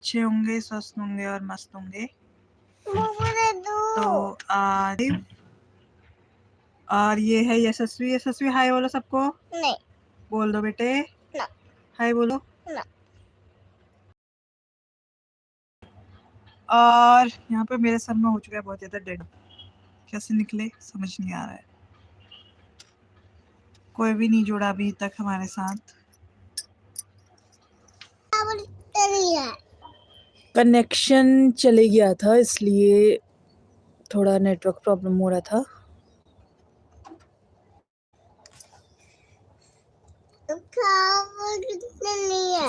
अच्छे होंगे, स्वस्थ होंगे और मस्त होंगे। तो आज और ये है यशस्वी। यशस्वी हाय बोलो सबको। नहीं बोल दो बेटे, ना हाय बोलो। ना। और यहाँ पे मेरे सर में हो चुका है बहुत ज्यादा डेड। कैसे निकले समझ नहीं आ रहा है। कोई भी नहीं जुड़ा अभी तक हमारे साथ। कनेक्शन चले गया था इसलिए थोड़ा नेटवर्क प्रॉब्लम हो रहा था।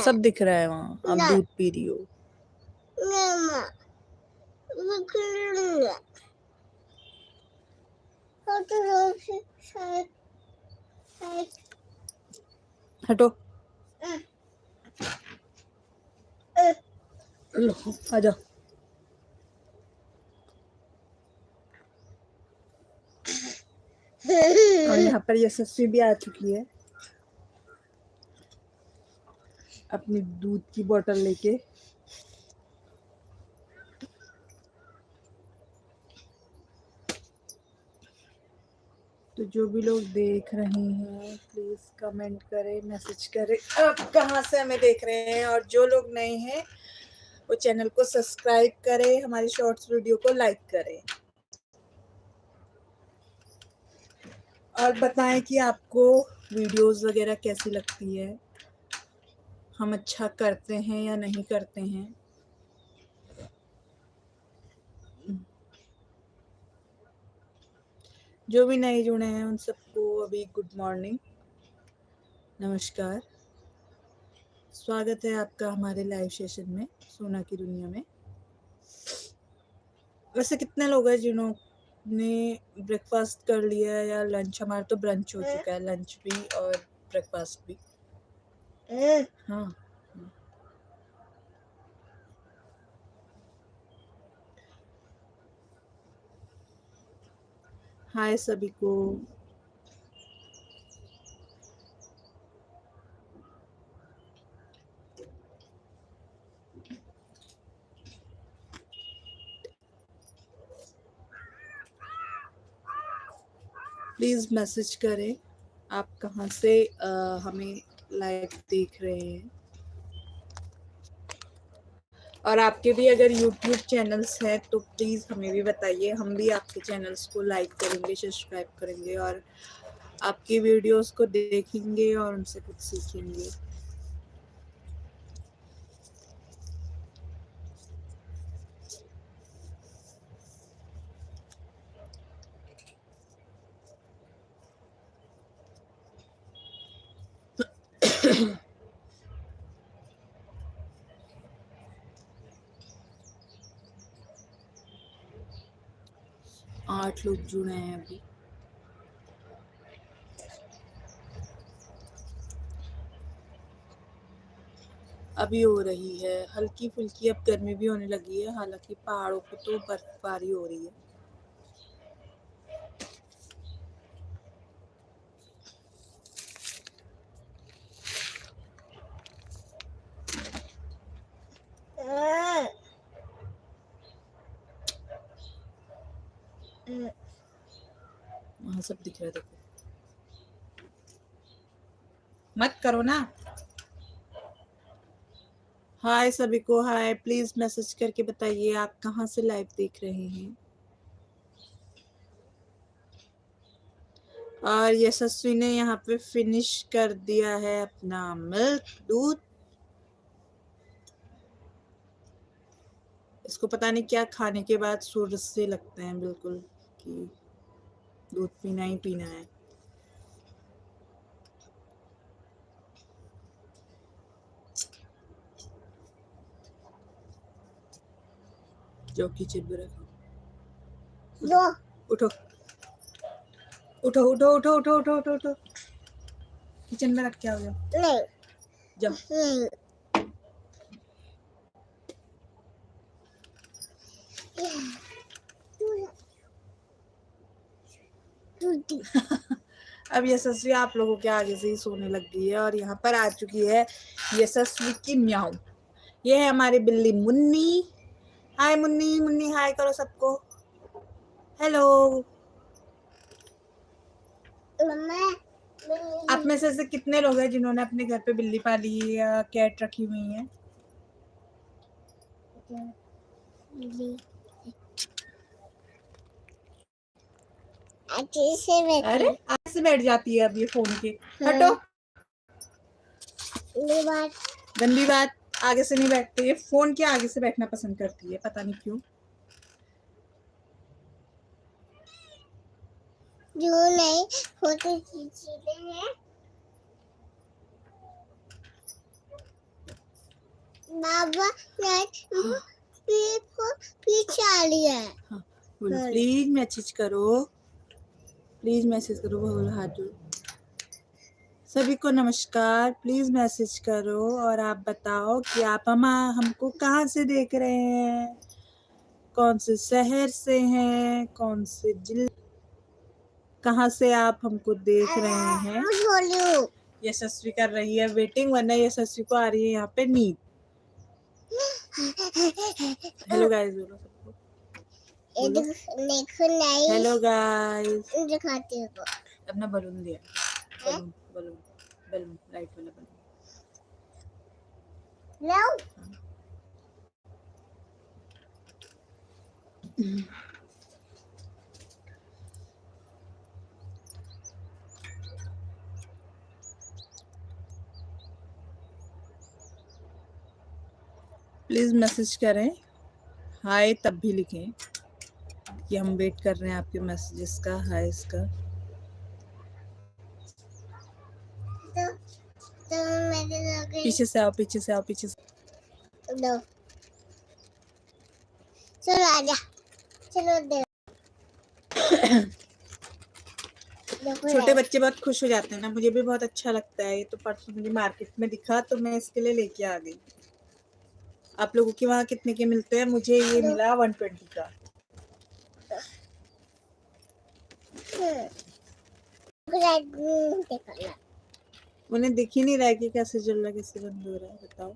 सब दिख रहा है वहाँ। आप दूध पी रही हो। हटो। लो आजा। और यहाँ पर यशस्वी भी आ चुकी है अपनी दूध की बोतल लेके। तो जो भी लोग देख रहे हैं प्लीज कमेंट करें, मैसेज करें आप कहाँ से हमें देख रहे हैं। और जो लोग नए हैं वो चैनल को सब्सक्राइब करें, हमारी शॉर्ट्स वीडियो को लाइक करें और बताएं कि आपको वीडियोस वगैरह कैसी लगती है, हम अच्छा करते हैं या नहीं करते हैं। जो भी नए जुड़े हैं उन सबको अभी गुड मॉर्निंग, नमस्कार, स्वागत है आपका हमारे लाइव सेशन में सोना की दुनिया में। वैसे कितने लोग हैं जिन्होंने ब्रेकफास्ट कर लिया है या लंच? हमारा तो ब्रंच हो चुका है, लंच भी और ब्रेकफास्ट भी। हाँ हाय सभी को। प्लीज़ मैसेज करें आप कहाँ से हमें लाइव देख रहे हैं। और आपके भी अगर YouTube चैनल्स हैं तो प्लीज़ हमें भी बताइए, हम भी आपके चैनल्स को लाइक करेंगे, सब्सक्राइब करेंगे और आपकी वीडियोस को देखेंगे और उनसे कुछ सीखेंगे। आठ लोग जुड़े हैं अभी। अभी हो रही है हल्की फुल्की, अब गर्मी भी होने लगी है, हालांकि पहाड़ों पे तो बर्फबारी हो रही है। वहाँ सब दिख रहा है, देखो मत करो ना। हाय सभी को, हाय। प्लीज मैसेज करके बताइए आप कहाँ से लाइव देख रहे हैं। और यशस्वी ने यहाँ पे फिनिश कर दिया है अपना मिल्क, दूध। इसको पता नहीं क्या खाने के बाद सूरज से लगते हैं बिल्कुल कि दूध पीना ही पीना है। जो किचन में रखो, उठो उठो उठो उठो उठो उठो उठो उठो, किचन में रख के आओ, जाओ जाओ। अब यशस्वी आप लोगों के आगे से ही सोने लग गई है और यहाँ पर आ चुकी है यशस्वी की म्याऊ। ये है हमारी बिल्ली मुन्नी। हाय मुन्नी, मुन्नी हाय करो सबको। हेलो। आप में से कितने लोग हैं जिन्होंने अपने घर पे बिल्ली पाली है या कैट रखी हुई है? अरे आगे से बैठ जाती है अब ये फोन के। हटो। गंदी बात। आगे से नहीं बैठते, ये फोन के आगे से बैठना पसंद करती है, पता नहीं क्यों। जो नहीं फोटो खींचते हैं बाबा पीछे आ रही है। हाँ, बोलो प्लीज मैसेज करो, प्लीज मैसेज करो, बोलो हाथ जोड़ो। सभी को नमस्कार, प्लीज मैसेज करो और आप बताओ कि आप हमको कहाँ से देख रहे हैं, कौन से शहर से हैं, कौन से जिले, कहाँ से आप हमको देख रहे हैं। यशस्वी कर रही है वेटिंग, वरना यशस्वी को आ रही है यहाँ पे नींद। हेलो गाइस बोलो सबको। देखो नहीं। Hello guys. दिखाती हूँ। अपना बलून दिया, बलून बलून बलून, लाइट वाला बलून। प्लीज मैसेज करें, हाय तब भी लिखें कि हम वेट कर रहे हैं आपके मैसेजेस का, हाय इसका। पीछे से आओ, पीछे से आओ, पीछे से। लो चलो आजा, चलो दे। छोटे बच्चे बहुत खुश हो जाते हैं ना, मुझे भी बहुत अच्छा लगता है। ये तो परसों मुझे मार्केट में दिखा तो मैं इसके लिए लेके आ गई। आप लोगों के वहाँ कितने के मिलते हैं? मुझे ये मिला 120 का। उन्हें दिख ही नहीं रहा है कि कैसे जल रहा है, कैसे बंद हो रहा है, बताओ।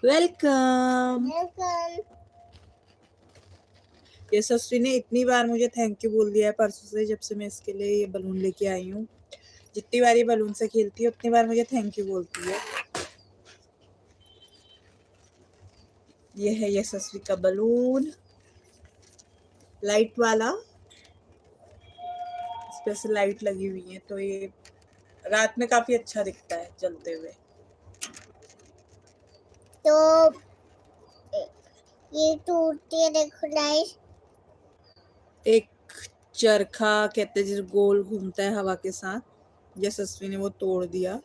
वेलकम। यशस्वी ने इतनी बार मुझे थैंक यू बोल दिया है परसों से, जब से मैं इसके लिए ये बलून लेके आई हूँ। जितनी बार ये बलून से खेलती है उतनी बार मुझे थैंक यू बोलती है। ये है यशस्वी का बलून, लाइट वाला। इस पे से लाइट लगी हुई है तो ये रात में काफी अच्छा दिखता है जलते हुए। तो ये टूटती है, देखो गाइस। एक चरखा कहते हैं जिसे गोल घूमता है हवा के साथ, यशस्वी ने वो तोड़ दिया।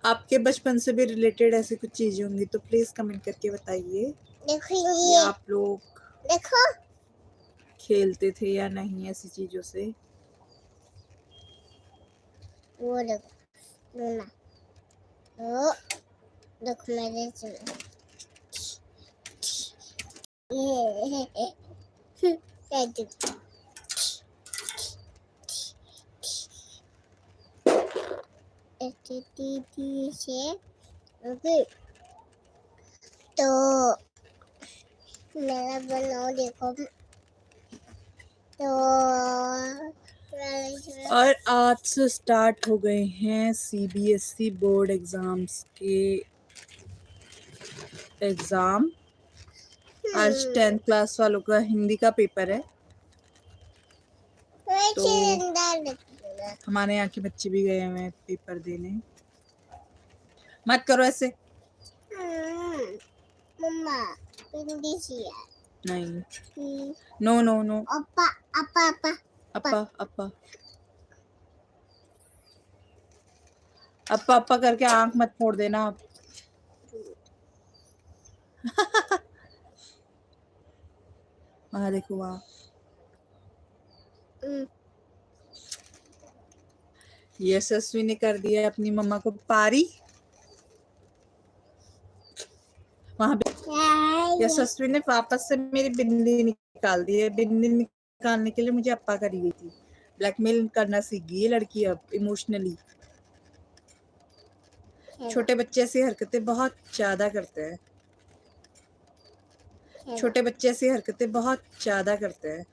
आपके बचपन से भी रिलेटेड ऐसी कुछ चीजें होंगी तो प्लीज कमेंट करके बताइए। देखो ये आप लोग देखो खेलते थे या नहीं ऐसी चीजों से। वो देखो ना, वो देखो मेरे चलो ये दीदी से ओके। तो मेरा बनाओ देखो। तो और आज से स्टार्ट हो गए हैं सीबीएसई बोर्ड एग्जाम्स के एग्जाम। आज 10th क्लास वालों का हिंदी का पेपर है, तो हमारे यहाँ के बच्चे भी गए हुए हैं पेपर देने। मत करो ऐसे। मम्मा हिंदी चाहिए। नहीं, नो नो नो। अपा अपा अपा अपा अपा अपा अपा करके आंख मत फोड़ देना आप। वहाँ देखो वहाँ। यशस्वी ने कर दिया अपनी मम्मा को पारी। वहाँ पे यशस्वी ने वापस से मेरी बिंदी निकाल दी है। बिंदी निकालने के लिए मुझे अप्पा करी गई थी। ब्लैकमेल करना सीख गई है लड़की अब इमोशनली। छोटे बच्चे ऐसी हरकतें बहुत ज्यादा करते हैं। छोटे बच्चे ऐसी हरकतें बहुत ज्यादा करते हैं।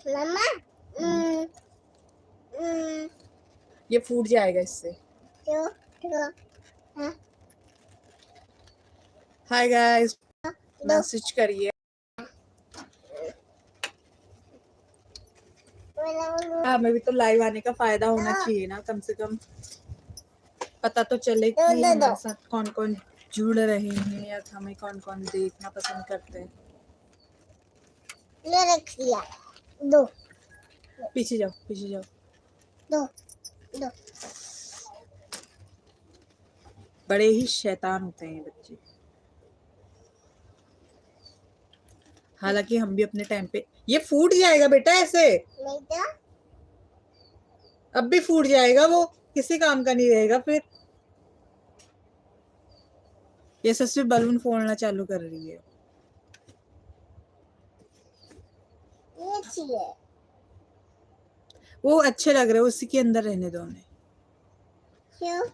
मम्मा ये फूट जाएगा इससे। हाय गाइस, मैसेज करिए। हमें भी तो लाइव आने का फायदा होना चाहिए ना, कम से कम पता तो चले कि हमारे साथ कौन कौन जुड़ रहे हैं या हमें कौन कौन देखना पसंद करते हैं। रख लिया दो। पीछे जाओ, पीछे जाओ। दो दो। बड़े ही शैतान होते हैं बच्चे। हालांकि हम भी अपने टाइम पे। ये फूट जाएगा बेटा ऐसे। नहीं तो अब भी फूट जाएगा, वो किसी काम का नहीं रहेगा फिर। ये सस्वी बलून फोड़ना चालू कर रही है। ये अच्छी है। वो अच्छे लग रहे हैं, उसी के अंदर रहने दो उन्हें। क्यों?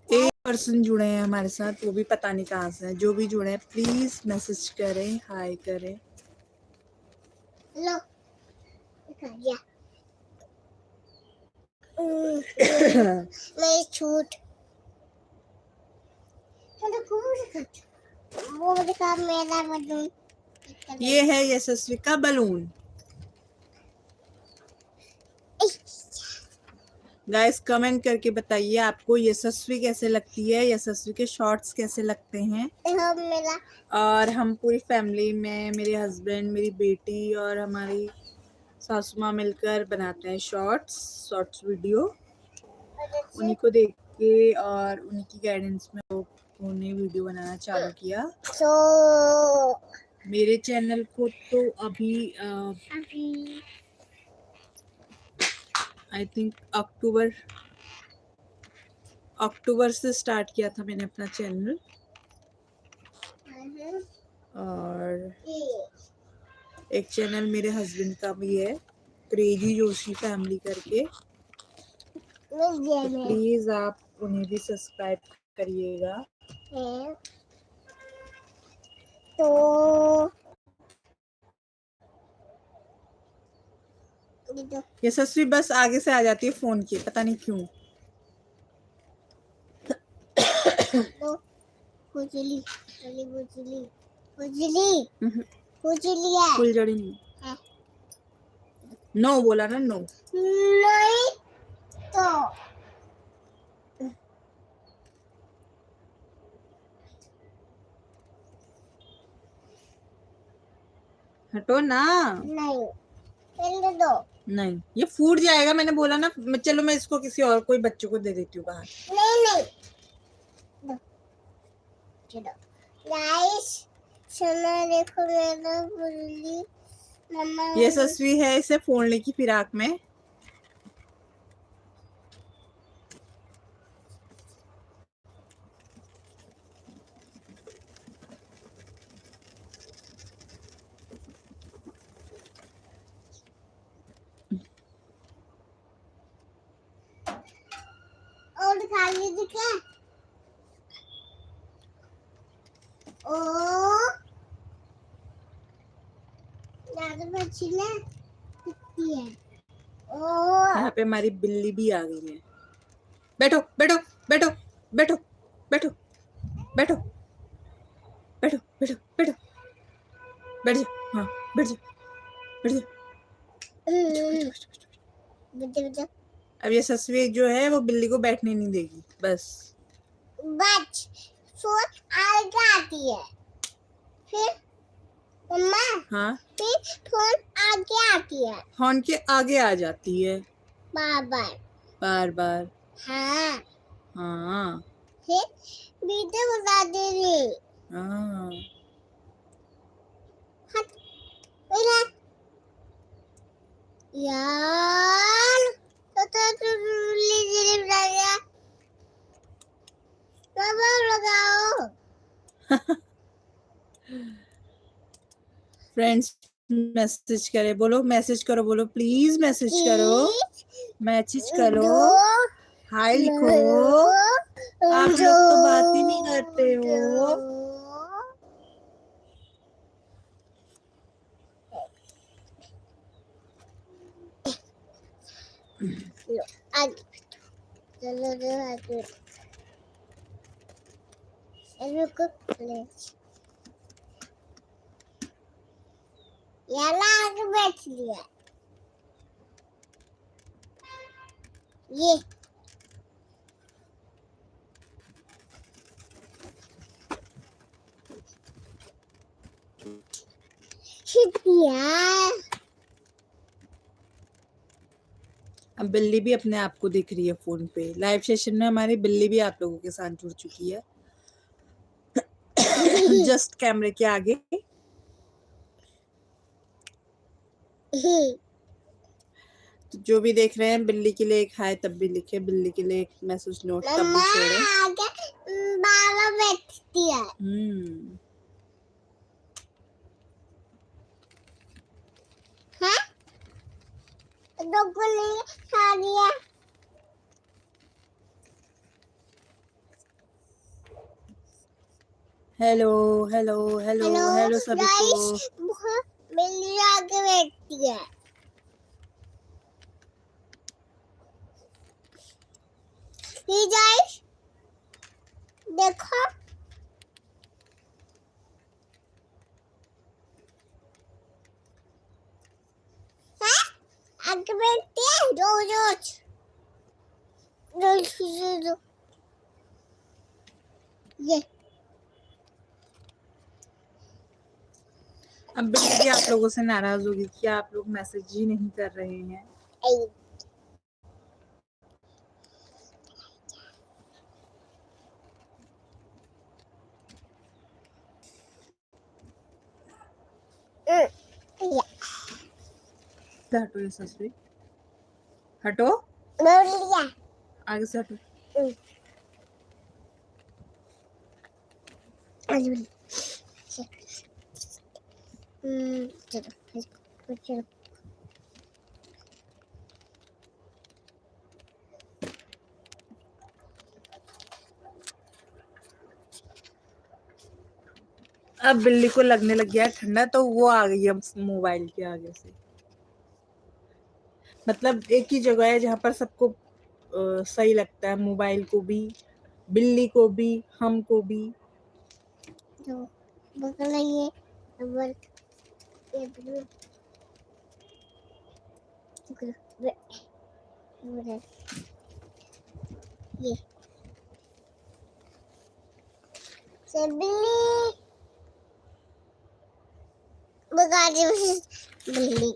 एक पर्सन जुड़े हैं हमारे साथ, वो भी पता नहीं कहाँ से है। जो भी जुड़े हैं प्लीज मैसेज करें, हाय करें। लो दिया। मेरी छूट। वो दिखा मेरा बलून। ये है यशस्वी का बलून। गाइस कमेंट करके बताइए आपको यशस्वी कैसे लगती है, यशस्वी के शॉर्ट्स कैसे लगते हैं। मेरा और हम पूरी फैमिली में, मेरे हस्बैंड, मेरी बेटी और हमारी सासू माँ मिलकर बनाते हैं शॉर्ट्स वीडियो। उन्हीं को देख के और उन्हीं की गाइडेंस में उन्हें वीडियो बनाना चालू किया। मेरे चैनल को तो अभी आई थिंक अक्टूबर से स्टार्ट किया था मैंने अपना चैनल। और एक चैनल मेरे हस्बैंड का भी है, क्रेजी जोशी फैमिली करके। तो प्लीज आप उन्हें भी सब्सक्राइब करिएगा। तो यशस्वी बस आगे से आ जाती है फोन के, पता नहीं क्यों। खुजली खुजली खुजली खुजली है। फुलझड़ी नहीं। नो बोला ना, नो। नहीं तो हटो ना। नहीं पहले दो। नहीं, ये फूट जाएगा, मैंने बोला ना। चलो मैं इसको किसी और कोई बच्चों को दे देती हूँ बाहर। नहीं दो। चलो गाइस सुनो, देखो मेरा बुल्ली मम्मा। ये यशस्वी है इसे फोड़ने की फिराक में। और खा लीजिए क्या? ओ ज्यादा बच्ची ना कितनी है। ओ यहाँ पे हमारी बिल्ली भी आ गई है। बैठो बैठो बैठो बैठो बैठो बैठो बैठो बैठो बैठो बैठ जाओ। हाँ बैठ जाओ, बैठ जाओ। बच्चे अब ये ससवी जो है वो बिल्ली को बैठने नहीं देगी बस। बच फोन आगे आती है। फिर मम्मा हाँ, फिर फोन आगे आती है। फोन के आगे आ जाती है बार बार बार बार। हाँ हाँ फिर वीडियो बता दे रही। हाँ। मेरा यार तो लीजिए लगाया लगाओ फ्रेंड्स मैसेज करे, बोलो मैसेज करो, बोलो प्लीज मैसेज करो, मैसेज करो, हाय लिखो। आप लोग तो बात ही नहीं करते हो। आगे चलो आगे रुको याला आगे बैठ लिया ये शिटिया अब बिल्ली भी अपने आप को दिख रही है फोन पे। लाइव सेशन में हमारी बिल्ली भी आप लोगों के साथ जुड़ चुकी है। जस्ट कैमरे के आगे। तो जो भी देख रहे हैं बिल्ली के लिए एक हाय तब भी लिखे, बिल्ली के लिए एक मैसेज नोट तब भी छोड़े। बाबा बैठती है हेलो हेलो हेलो हेलो सभी को। बिल्ली आगे बैठती है गाइस देखो आगे बैठती है रोज रोज रोज ये अब बिल्ली भी आप लोगों से नाराज होगी कि आप लोग मैसेज ही नहीं कर रहे हैं। हटो ये ससुरी, हटो आगे से हटो। चलो अब बिल्ली को लगने लग गया ठंडा तो वो आ गई है मोबाइल के आगे से। मतलब एक ही जगह है जहाँ पर सबको सही लगता है, मोबाइल को भी, बिल्ली को भी, हमको भी। तो बगल ये ये से बिल्ली बिल्ली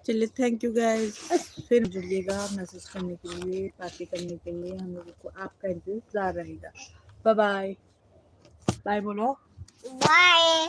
चलिए थैंक यू गाइस, फिर जुड़िएगा मैसेज करने के लिए, बातें करने के लिए। हम लोगों को आपका इंतजार रहेगा। बाय बाय, बाय बोलो। बाय।